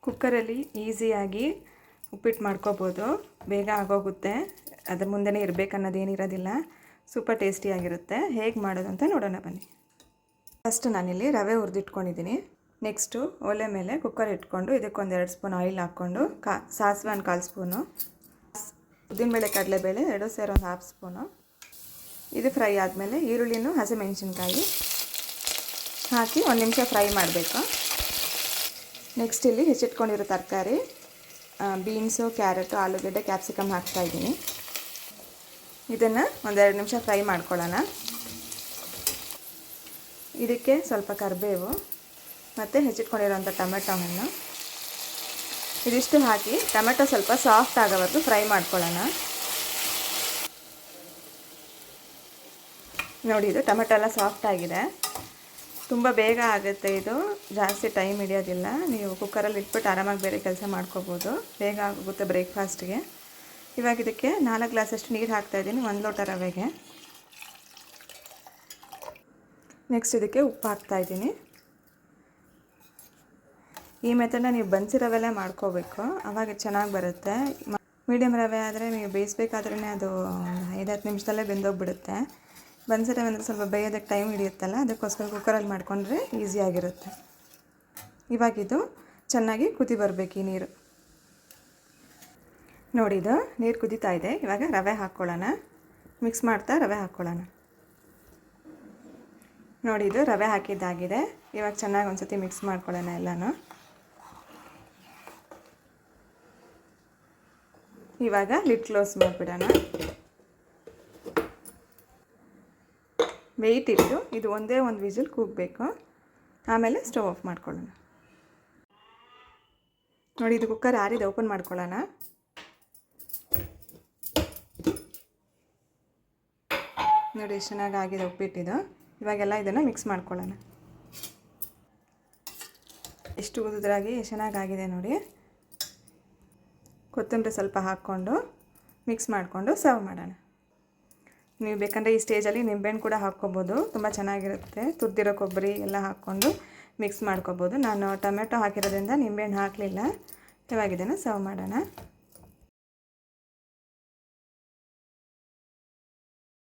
ಕುಕ್ಕರಲ್ಲಿ ಈಸಿಯಾಗಿ ಉಪ್ಪಿಟ್ಟು ಮಾಡ್ಕೋಬೋದು, ಬೇಗ ಆಗೋಗುತ್ತೆ, ಅದ್ರ ಮುಂದೆನೇ ಇರಬೇಕನ್ನೋದೇನಿರೋದಿಲ್ಲ. ಸೂಪರ್ ಟೇಸ್ಟಿಯಾಗಿರುತ್ತೆ. ಹೇಗೆ ಮಾಡೋದು ಅಂತ ನೋಡೋಣ ಬನ್ನಿ. ಫಸ್ಟ್ ನಾನಿಲ್ಲಿ ರವೆ ಹುರಿದಿಟ್ಕೊಂಡಿದ್ದೀನಿ. ನೆಕ್ಸ್ಟು ಒಲೆ ಮೇಲೆ ಕುಕ್ಕರ್ ಇಟ್ಕೊಂಡು ಇದಕ್ಕೆ 1-2 ಸ್ಪೂನ್ ಆಯಿಲ್ ಹಾಕ್ಕೊಂಡು ಸಾಸಿವೆ 1/4 ಸ್ಪೂನು, ಉದ್ದಿನಬೇಳೆ ಕಡಲೆಬೇಳೆ 2 ಸೇರಿ 1/2 ಸ್ಪೂನು. ಇದು ಫ್ರೈ ಆದಮೇಲೆ ಈರುಳ್ಳಿನೂ ಹಸಿಮೆಣಸಿನ್ಕಾಯಿ ಹಾಕಿ 1 ನಿಮಿಷ ಫ್ರೈ ಮಾಡಬೇಕು. ನೆಕ್ಸ್ಟ್ ಇಲ್ಲಿ ಹೆಚ್ಚಿಟ್ಕೊಂಡಿರೋ ತರಕಾರಿ ಬೀನ್ಸು, ಕ್ಯಾರೆಟು, ಆಲೂಗಡ್ಡೆ, ಕ್ಯಾಪ್ಸಿಕಮ್ ಹಾಕ್ತಾಯಿದ್ದೀನಿ. ಇದನ್ನು 1-2 ನಿಮಿಷ ಫ್ರೈ ಮಾಡ್ಕೊಳ್ಳೋಣ. ಇದಕ್ಕೆ ಸ್ವಲ್ಪ ಕರಿಬೇವು ಮತ್ತು ಹೆಚ್ಚಿಟ್ಕೊಂಡಿರೋಂಥ ಟೊಮೆಟೊ ಹಣ್ಣು ಇದಿಷ್ಟು ಹಾಕಿ ಟೊಮೆಟೊ ಸ್ವಲ್ಪ ಸಾಫ್ಟ್ ಆಗೋವರೆಗೂ ಫ್ರೈ ಮಾಡ್ಕೊಳ್ಳೋಣ. ನೋಡಿ, ಇದು ಟೊಮೆಟೊ ಎಲ್ಲ ಸಾಫ್ಟ್ ಆಗಿದೆ. ತುಂಬ ಬೇಗ ಆಗುತ್ತೆ, ಇದು ಜಾಸ್ತಿ ಟೈಮ್ ಹಿಡಿಯೋದಿಲ್ಲ. ನೀವು ಕುಕ್ಕರಲ್ಲಿ ಇಟ್ಬಿಟ್ಟು ಆರಾಮಾಗಿ ಬೇರೆ ಕೆಲಸ ಮಾಡ್ಕೋಬೋದು, ಬೇಗ ಆಗುತ್ತೆ ಬ್ರೇಕ್ಫಾಸ್ಟ್ಗೆ. ಇವಾಗ ಇದಕ್ಕೆ 4 ಗ್ಲಾಸಷ್ಟು ನೀರು ಹಾಕ್ತಾಯಿದ್ದೀನಿ 1 ಲೋಟ ರವೆಗೆ. ನೆಕ್ಸ್ಟ್ ಇದಕ್ಕೆ ಉಪ್ಪು ಹಾಕ್ತಾಯಿದ್ದೀನಿ. ಈ ಮೆಥಡನ್ನ ನೀವು ಬನ್ಸಿ ರವೆಲ್ಲೇ ಮಾಡ್ಕೋಬೇಕು, ಆವಾಗ ಚೆನ್ನಾಗಿ ಬರುತ್ತೆ. ಮೀಡಿಯಮ್ ರವೆ ಆದರೆ ನೀವು ಬೇಯಿಸ್ಬೇಕಾದ್ರೇ ಅದು 5-10 ನಿಮಿಷದಲ್ಲೇ ಬೆಂದೋಗ್ಬಿಡುತ್ತೆ. ಬನ್ಸಿ ರವೆ ಅಂದರೆ ಸ್ವಲ್ಪ ಬೇಯೋದಕ್ಕೆ ಟೈಮ್ ಹಿಡಿಯುತ್ತಲ್ಲ, ಅದಕ್ಕೋಸ್ಕರ ಕುಕ್ಕರಲ್ಲಿ ಮಾಡಿಕೊಂಡ್ರೆ ಈಸಿಯಾಗಿರುತ್ತೆ. ಇವಾಗಿದು ಚೆನ್ನಾಗಿ ಕುದಿ ಬರಬೇಕು ಈ ನೀರು. ನೋಡಿದು ನೀರು ಕುದೀತಾ ಇದೆ. ಇವಾಗ ರವೆ ಹಾಕ್ಕೊಳ್ಳೋಣ. ಮಿಕ್ಸ್ ಮಾಡ್ತಾ ರವೆ ಹಾಕ್ಕೊಳ್ಳೋಣ. ನೋಡಿದು ರವೆ ಹಾಕಿದ್ದಾಗಿದೆ. ಇವಾಗ ಚೆನ್ನಾಗಿ ಒಂದು ಸತಿ ಮಿಕ್ಸ್ ಮಾಡ್ಕೊಳ್ಳೋಣ ಎಲ್ಲನೂ. ಇವಾಗ ಲಿಡ್ ಕ್ಲೋಸ್ ಮಾಡಿಬಿಡೋಣ. ವೆಯ್ಟ್ ಇಟ್ಟು ಇದು ಒಂದೇ ಒಂದು ವಿಸಿಲ್ ಕೂಗಬೇಕು, ಆಮೇಲೆ ಸ್ಟವ್ ಆಫ್ ಮಾಡ್ಕೊಳ್ಳೋಣ. ನೋಡಿ, ಇದು ಕುಕ್ಕರ್ ಆರಿದೆ, ಓಪನ್ ಮಾಡ್ಕೊಳ್ಳೋಣ. ನೋಡಿ ಎಷ್ಟು ಚೆನ್ನಾಗಾಗಿದೆ ಉಪ್ಪಿಟ್ಟಿದು. ಇವಾಗೆಲ್ಲ ಇದನ್ನು ಮಿಕ್ಸ್ ಮಾಡ್ಕೊಳ್ಳೋಣ. ಎಷ್ಟು ಉದುರಾಗಿ ಚೆನ್ನಾಗಾಗಿದೆ ನೋಡಿ. ಕೊತ್ತಂಬರಿ ಸ್ವಲ್ಪ ಹಾಕ್ಕೊಂಡು ಮಿಕ್ಸ್ ಮಾಡಿಕೊಂಡು ಸರ್ವ್ ಮಾಡೋಣ. ನೀವು ಬೇಕಂದರೆ ಈ ಸ್ಟೇಜಲ್ಲಿ ನಿಂಬೆಹಣ್ಣು ಕೂಡ ಹಾಕ್ಕೋಬೋದು, ತುಂಬ ಚೆನ್ನಾಗಿರುತ್ತೆ. ತುರಿದಿರೋ ಕೊಬ್ಬರಿ ಎಲ್ಲ ಹಾಕ್ಕೊಂಡು ಮಿಕ್ಸ್ ಮಾಡ್ಕೋಬೋದು. ನಾನು ಟೊಮೆಟೊ ಹಾಕಿರೋದ್ರಿಂದ ನಿಂಬೆಹಣ್ಣು ಹಾಕಲಿಲ್ಲ. ಇವಾಗ ಇದನ್ನು ಸರ್ವ್ ಮಾಡೋಣ.